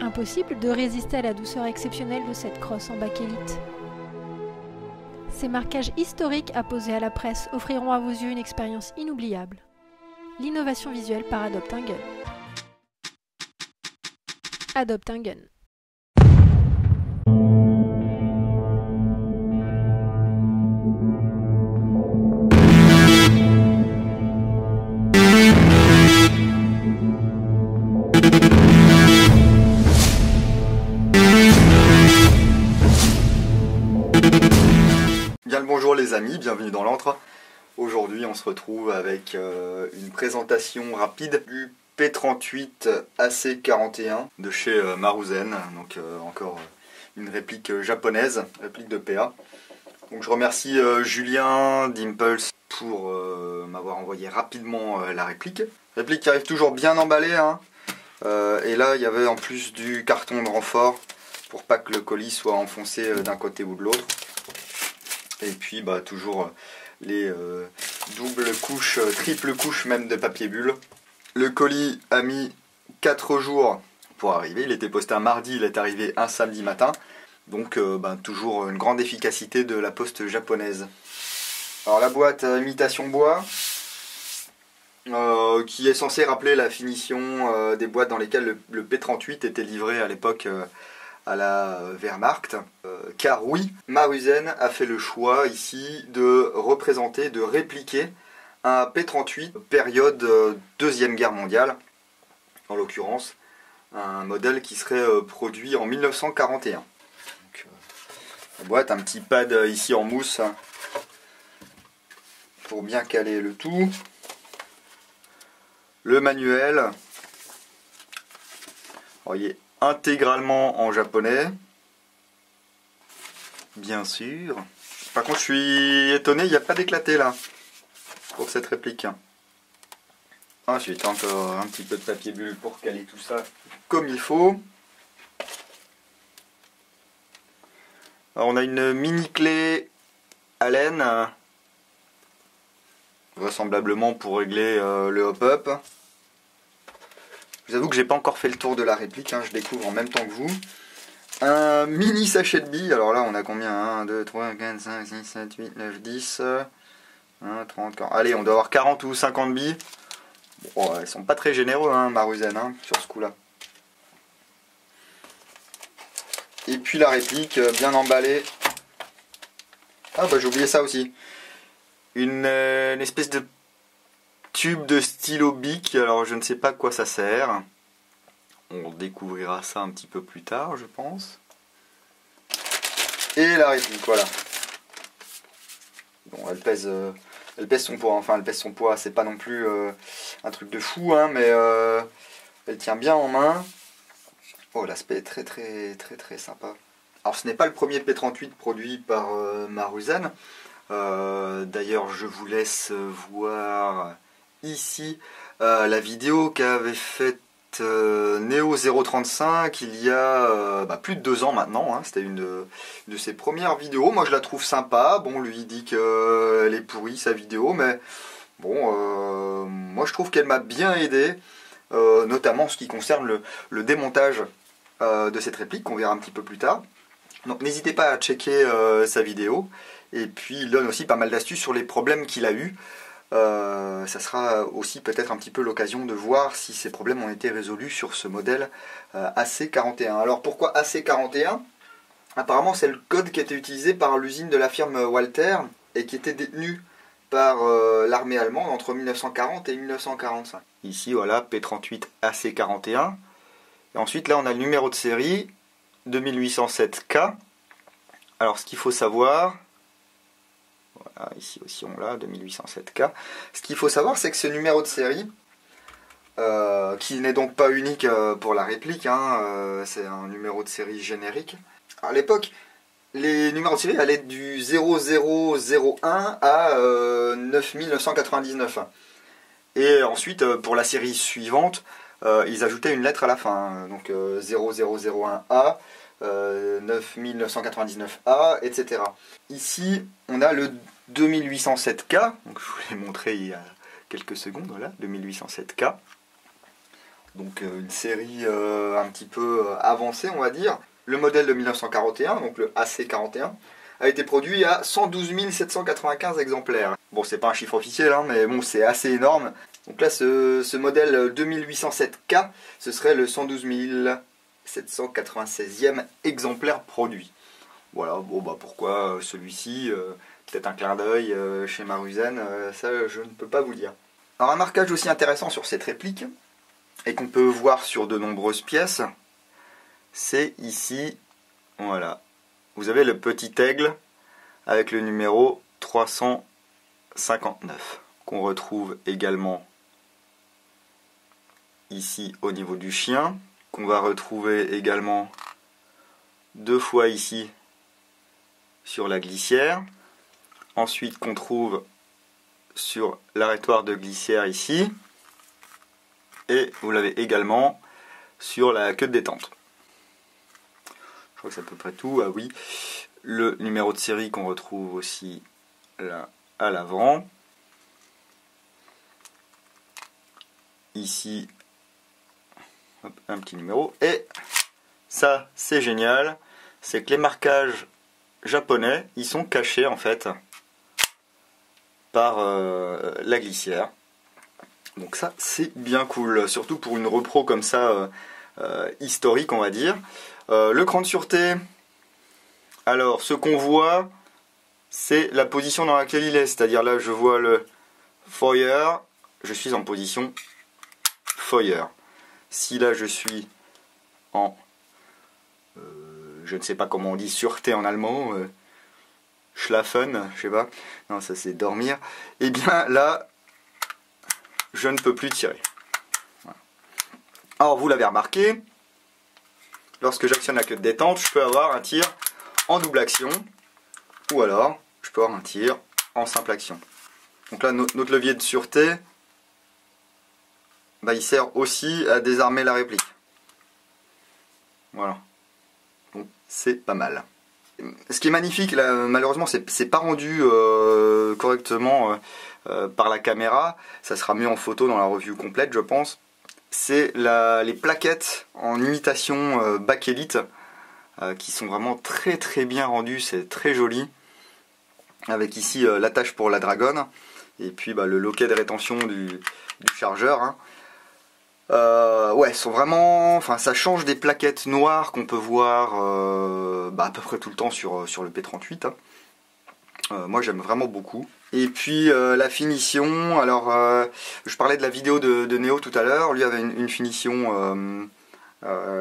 Impossible de résister à la douceur exceptionnelle de cette crosse en bakélite. Ces marquages historiques apposés à la presse offriront à vos yeux une expérience inoubliable. L'innovation visuelle par Adopt-A-Gun. Adopt-A-Gun. Bien le bonjour les amis, bienvenue dans l'antre. Aujourd'hui on se retrouve avec une présentation rapide du P38 AC41 de chez Maruzen, donc encore une réplique japonaise, réplique de PA. Donc je remercie Julien d'Impulse pour m'avoir envoyé rapidement la réplique. Réplique qui arrive toujours bien emballée, hein. Et là il y avait en plus du carton de renfort pour pas que le colis soit enfoncé d'un côté ou de l'autre. Et puis bah, toujours les doubles couches, triple couches même de papier bulle. Le colis a mis 4 jours pour arriver. Il était posté un mardi, il est arrivé un samedi matin. Donc bah, toujours une grande efficacité de la poste japonaise. Alors la boîte imitation bois, qui est censée rappeler la finition des boîtes dans lesquelles le P38 était livré à l'époque à la Wehrmacht, car oui, Maruzen a fait le choix ici de représenter, de répliquer un P38 période Deuxième Guerre mondiale, en l'occurrence un modèle qui serait produit en 1941. Donc, la boîte, un petit pad ici en mousse pour bien caler le tout, le manuel, voyez, intégralement en japonais, bien sûr. Par contre je suis étonné, il n'y a pas d'éclaté là pour cette réplique. Ensuite encore un petit peu de papier bulle pour caler tout ça comme il faut. Alors, on a une mini clé Allen, vraisemblablement pour régler le hop-up. Je vous avoue que j'ai pas encore fait le tour de la réplique, hein, je découvre en même temps que vous. Un mini sachet de billes, alors là on a combien? 1, 2, 3, 4, 5, 6, 7, 8, 9, 10, 1, 30, 40. Allez, on doit avoir 40 ou 50 billes. Bon, ils sont pas très généreux, hein, Maruzen, hein, sur ce coup-là. Et puis la réplique, bien emballée. Ah bah j'ai oublié ça aussi. Une espèce de tube de stylo bic, alors je ne sais pas à quoi ça sert. On découvrira ça un petit peu plus tard, je pense. Et la réplique, voilà. Bon, elle pèse son poids, enfin elle pèse son poids, c'est pas non plus un truc de fou, hein, mais elle tient bien en main. Oh, l'aspect est très sympa. Alors ce n'est pas le premier P38 produit par Maruzen. D'ailleurs je vous laisse voir ici la vidéo qu'avait faite Neo 035 il y a plus de 2 ans maintenant, hein. C'était une de ses premières vidéos. Moi je la trouve sympa. Bon, lui il dit qu'elle est pourrie sa vidéo, mais bon, moi je trouve qu'elle m'a bien aidé, notamment en ce qui concerne le démontage de cette réplique qu'on verra un petit peu plus tard. Donc n'hésitez pas à checker sa vidéo. Et puis il donne aussi pas mal d'astuces sur les problèmes qu'il a eu. Ça sera aussi peut-être un petit peu l'occasion de voir si ces problèmes ont été résolus sur ce modèle AC41. Alors pourquoi AC41? Apparemment c'est le code qui a été utilisé par l'usine de la firme Walter et qui était détenu par l'armée allemande entre 1940 et 1945. Ici voilà, P38 AC41. Et ensuite là on a le numéro de série 2807K. Alors ce qu'il faut savoir... Voilà, ici aussi on l'a, 2807K. Ce qu'il faut savoir, c'est que ce numéro de série, qui n'est donc pas unique pour la réplique, hein, c'est un numéro de série générique. À l'époque, les numéros de série allaient du 0001 à 9999. Et ensuite, pour la série suivante, ils ajoutaient une lettre à la fin, donc 0001A, 9999A, etc. Ici, on a le 2807K, donc je vous l'ai montré il y a quelques secondes, voilà, 2807K. Donc une série un petit peu avancée, on va dire. Le modèle de 1941, donc le AC41, a été produit à 112 795 exemplaires. Bon, c'est pas un chiffre officiel, hein, mais bon, c'est assez énorme. Donc là, ce modèle 2807K, ce serait le 112 796e exemplaire produit. Voilà, bon bah pourquoi celui-ci, peut-être un clin d'œil chez Maruzen, ça je ne peux pas vous dire. Alors un marquage aussi intéressant sur cette réplique, et qu'on peut voir sur de nombreuses pièces, c'est ici, voilà, vous avez le petit aigle avec le numéro 359, qu'on retrouve également ici au niveau du chien, qu'on va retrouver également 2 fois ici sur la glissière, ensuite qu'on trouve sur l'arrêtoire de glissière ici, et vous l'avez également sur la queue de détente. Je crois que c'est à peu près tout. Ah oui, le numéro de série qu'on retrouve aussi là à l'avant. Ici, hop, un petit numéro. Et ça, c'est génial, c'est que les marquages japonais, ils sont cachés en fait par la glissière. Donc ça, c'est bien cool, surtout pour une repro comme ça, historique on va dire. Le cran de sûreté, alors ce qu'on voit, c'est la position dans laquelle il est, c'est-à-dire là je vois le foyer, je suis en position foyer. Si là je suis en, je ne sais pas comment on dit sûreté en allemand, schlafen, je sais pas, non ça c'est dormir, et bien là je ne peux plus tirer. Voilà. Alors vous l'avez remarqué, lorsque j'actionne la queue de détente, je peux avoir un tir en double action, ou alors je peux avoir un tir en simple action. Donc là notre levier de sûreté, bah, il sert aussi à désarmer la réplique. Voilà. Donc c'est pas mal. Ce qui est magnifique, là, malheureusement, c'est pas rendu correctement par la caméra. Ça sera mieux en photo dans la review complète, je pense. C'est les plaquettes en imitation bakélite qui sont vraiment très très bien rendues. C'est très joli. Avec ici l'attache pour la dragonne et puis bah, le loquet de rétention du chargeur. Hein. Ouais, sont vraiment, enfin, ça change des plaquettes noires qu'on peut voir bah, à peu près tout le temps sur le P38. Hein. Moi, j'aime vraiment beaucoup. Et puis la finition. Alors, je parlais de la vidéo de Néo tout à l'heure. Lui avait une finition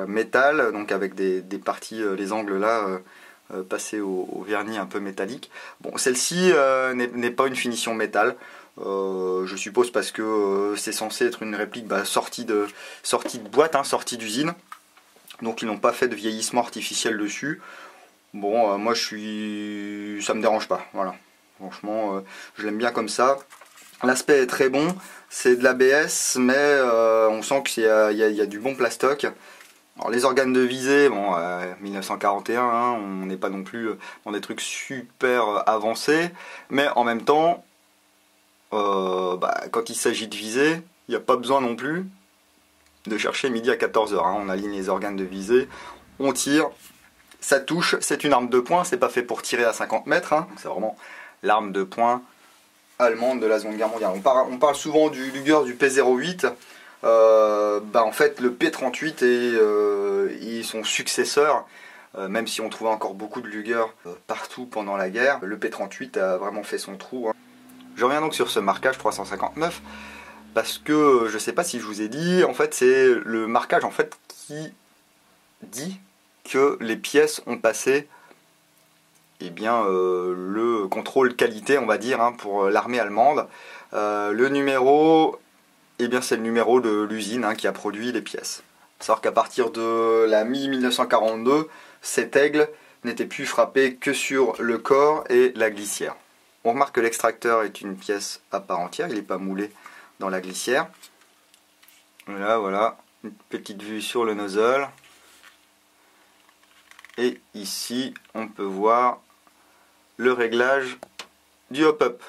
métal, donc avec des parties, les angles là. Passés au vernis un peu métallique. Bon, celle-ci n'est pas une finition métal. Je suppose parce que c'est censé être une réplique sortie de boîte, hein, sortie d'usine. Donc ils n'ont pas fait de vieillissement artificiel dessus. Bon, moi ça me dérange pas. Voilà. Franchement, je l'aime bien comme ça. L'aspect est très bon. C'est de l'ABS, mais on sent qu'il y a du bon plastoc. Alors les organes de visée, bon, 1941, hein, on n'est pas non plus dans des trucs super avancés, mais en même temps, quand il s'agit de viser, il n'y a pas besoin non plus de chercher midi à 14h. Hein. On aligne les organes de visée, on tire, ça touche, c'est une arme de poing, c'est pas fait pour tirer à 50 mètres, hein. C'est vraiment l'arme de poing allemande de la Seconde Guerre mondiale. On parle souvent du Luger, du P08. En fait le P38 et son successeur, même si on trouvait encore beaucoup de Luger partout pendant la guerre, le P38 a vraiment fait son trou. Hein. Je reviens donc sur ce marquage 359 parce que je sais pas si je vous ai dit, en fait c'est le marquage en fait qui dit que les pièces ont passé le contrôle qualité, on va dire, hein, pour l'armée allemande. Le numéro, c'est le numéro de l'usine, hein, qui a produit les pièces. Il faut savoir qu'à partir de la mi-1942, cet aigle n'était plus frappé que sur le corps et la glissière. On remarque que l'extracteur est une pièce à part entière, il n'est pas moulé dans la glissière. Là, voilà, une petite vue sur le nozzle. Et ici, on peut voir le réglage du hop-up.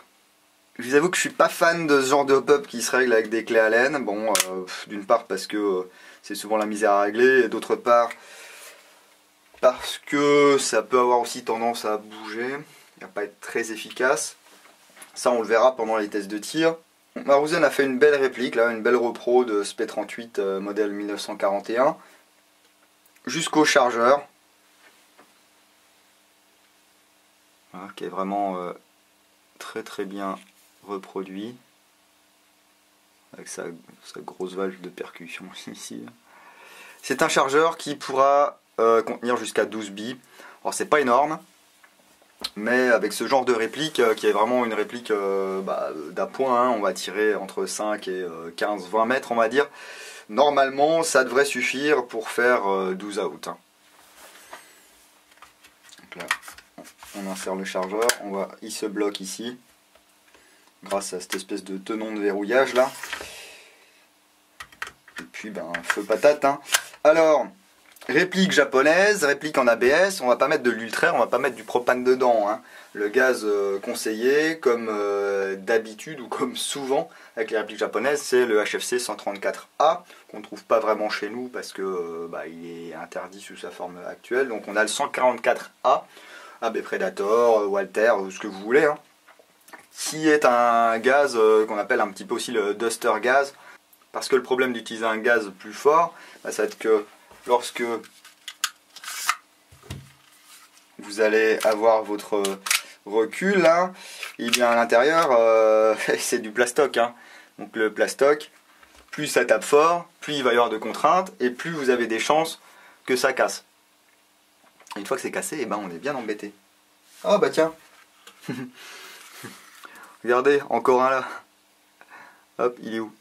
Je vous avoue que je suis pas fan de ce genre de hop-up qui se règle avec des clés Allen. Bon, d'une part parce que c'est souvent la misère à régler, et d'autre part parce que ça peut avoir aussi tendance à bouger et à pas être très efficace. Ça, on le verra pendant les tests de tir. Maruzen a fait une belle réplique, là, une belle repro de ce P38 modèle 1941 jusqu'au chargeur. Voilà, qui est vraiment très très bien reproduit avec sa grosse valve de percussion ici. C'est un chargeur qui pourra contenir jusqu'à 12 billes. Alors c'est pas énorme, mais avec ce genre de réplique qui est vraiment une réplique d'appoint, hein, on va tirer entre 5 et 15-20 mètres on va dire. Normalement ça devrait suffire pour faire 12 out. Hein. Donc là, on insère le chargeur, il se bloque ici grâce à cette espèce de tenon de verrouillage là. Et puis feu patate. Hein. Alors, réplique japonaise, réplique en ABS, on va pas mettre de l'ultraire, on va pas mettre du propane dedans. Hein. Le gaz conseillé, comme d'habitude ou comme souvent avec les répliques japonaises, c'est le HFC 134A, qu'on ne trouve pas vraiment chez nous parce que il est interdit sous sa forme actuelle. Donc on a le 144A, AB Predator, Walter, ce que vous voulez, hein, qui est un gaz qu'on appelle un petit peu aussi le duster gaz, parce que le problème d'utiliser un gaz plus fort, ça va être que lorsque vous allez avoir votre recul là, et bien à l'intérieur c'est du plastoc. Hein. Donc le plastoc, plus ça tape fort, plus il va y avoir de contraintes et plus vous avez des chances que ça casse. Et une fois que c'est cassé, on est bien embêté. Ah bah tiens. Regardez, encore un là. Hop, il est où?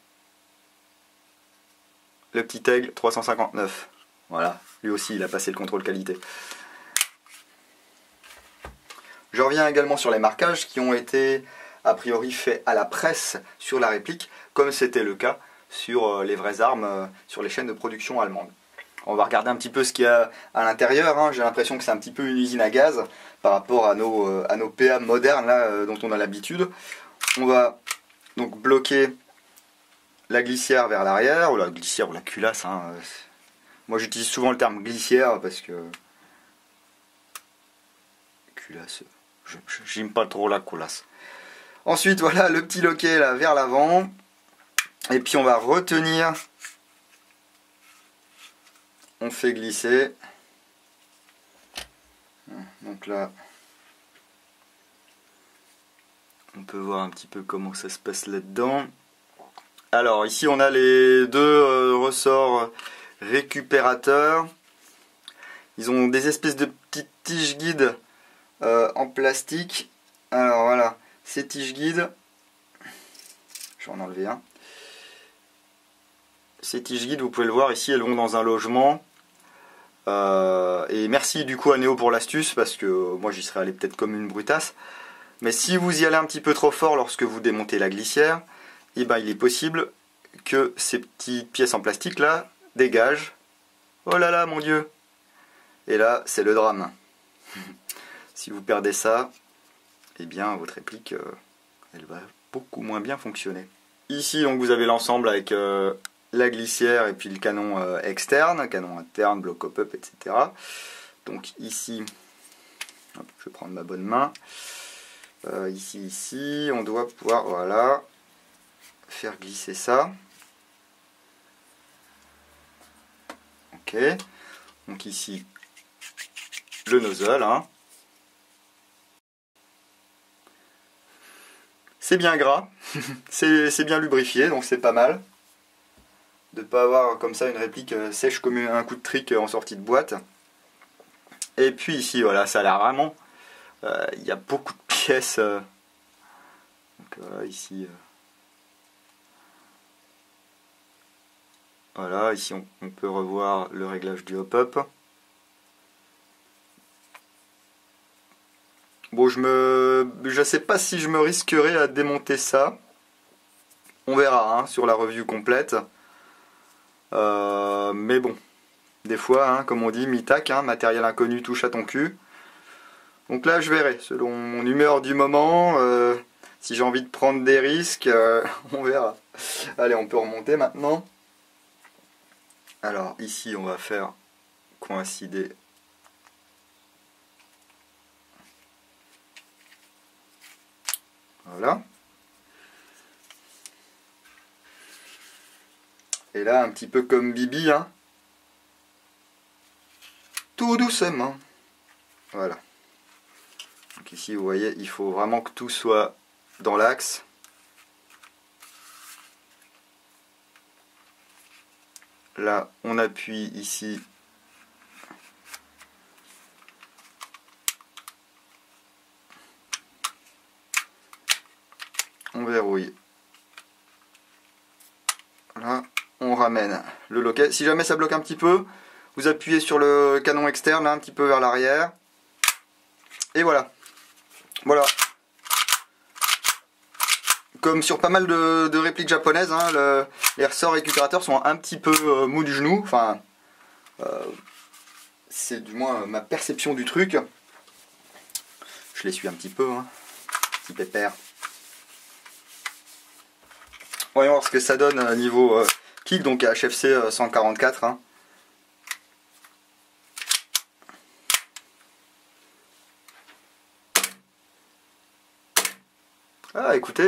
Le petit aigle 359. Voilà, lui aussi il a passé le contrôle qualité. Je reviens également sur les marquages qui ont été a priori faits à la presse sur la réplique, comme c'était le cas sur les vraies armes sur les chaînes de production allemandes. On va regarder un petit peu ce qu'il y a à l'intérieur. Hein. J'ai l'impression que c'est un petit peu une usine à gaz par rapport à nos PA modernes là, dont on a l'habitude. On va donc bloquer la glissière vers l'arrière, ou la glissière ou la culasse. Hein. Moi j'utilise souvent le terme glissière parce que culasse, j'aime pas trop la culasse. Ensuite voilà le petit loquet là vers l'avant, et puis on va retenir, on fait glisser. Donc là on peut voir un petit peu comment ça se passe là-dedans. Alors ici on a les deux ressorts récupérateurs. Ils ont des espèces de petites tiges guides en plastique. Alors voilà, ces tiges guides, je vais en enlever un. Ces tiges guides, vous pouvez le voir ici, elles vont dans un logement. Et merci du coup à Néo pour l'astuce, parce que moi j'y serais allé peut-être comme une brutasse. Mais si vous y allez un petit peu trop fort lorsque vous démontez la glissière, il est possible que ces petites pièces en plastique là dégagent. Oh là là mon dieu! Et là c'est le drame. Si vous perdez ça, votre réplique elle va beaucoup moins bien fonctionner. Ici donc vous avez l'ensemble avec la glissière et puis le canon externe, canon interne, bloc hop-up, etc. Donc ici, hop, je vais prendre ma bonne main. Ici, on doit pouvoir, voilà, faire glisser ça. Ok. Donc ici, le nozzle. Hein. C'est bien gras, c'est bien lubrifié, donc c'est pas mal. De ne pas avoir comme ça une réplique sèche comme un coup de trick en sortie de boîte. Et puis ici, voilà, ça a l'air vraiment... Il y a beaucoup de pièces. Donc voilà, ici... voilà, ici on peut revoir le réglage du hop-up. Bon, je sais pas si je me risquerai à démonter ça. On verra hein, sur la review complète. Mais bon, des fois, hein, comme on dit, mi-tac, hein, matériel inconnu touche à ton cul. Donc là, je verrai, selon mon humeur du moment, Si j'ai envie de prendre des risques, on verra. Allez, on peut remonter maintenant. Alors ici, on va faire coïncider. Voilà. Et là, un petit peu comme Bibi, hein. Tout doucement. Voilà. Donc ici, vous voyez, il faut vraiment que tout soit dans l'axe. Là, on appuie ici. On verrouille. Là, on ramène le loquet. Si jamais ça bloque un petit peu, vous appuyez sur le canon externe, là, un petit peu vers l'arrière. Et voilà. Voilà. Comme sur pas mal de répliques japonaises, hein, les ressorts récupérateurs sont un petit peu mous du genou. Enfin, c'est du moins ma perception du truc. Je les suis un petit peu, hein. Petit pépère. Voyons voir ce que ça donne niveau kick, donc à HFC 144. Hein. Ah, écoutez,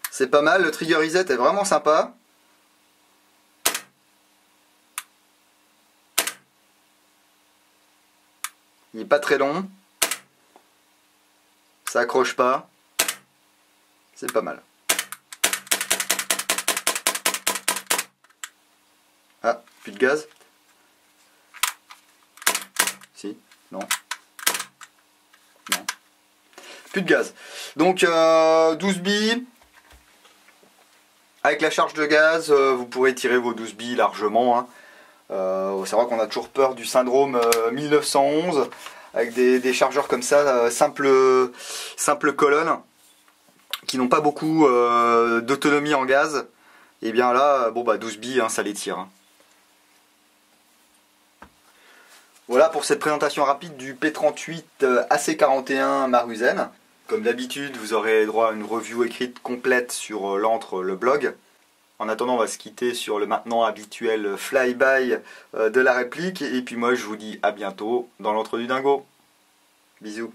c'est pas mal, le trigger reset est vraiment sympa. Il n'est pas très long. Ça accroche pas. C'est pas mal. Ah, plus de gaz. Si, non. Non. Plus de gaz. Donc 12 billes. Avec la charge de gaz, vous pourrez tirer vos 12 billes largement. Hein. C'est vrai qu'on a toujours peur du syndrome 1911. Avec des chargeurs comme ça, simple colonne, qui n'ont pas beaucoup d'autonomie en gaz. Et bien là, bon bah 12 billes, hein, ça les tire. Hein. Voilà pour cette présentation rapide du P38 AC41 Maruzen. Comme d'habitude, vous aurez droit à une review écrite complète sur l'antre, le blog. En attendant, on va se quitter sur le maintenant habituel fly-by de la réplique. Et puis moi, je vous dis à bientôt dans l'antre du dingo. Bisous.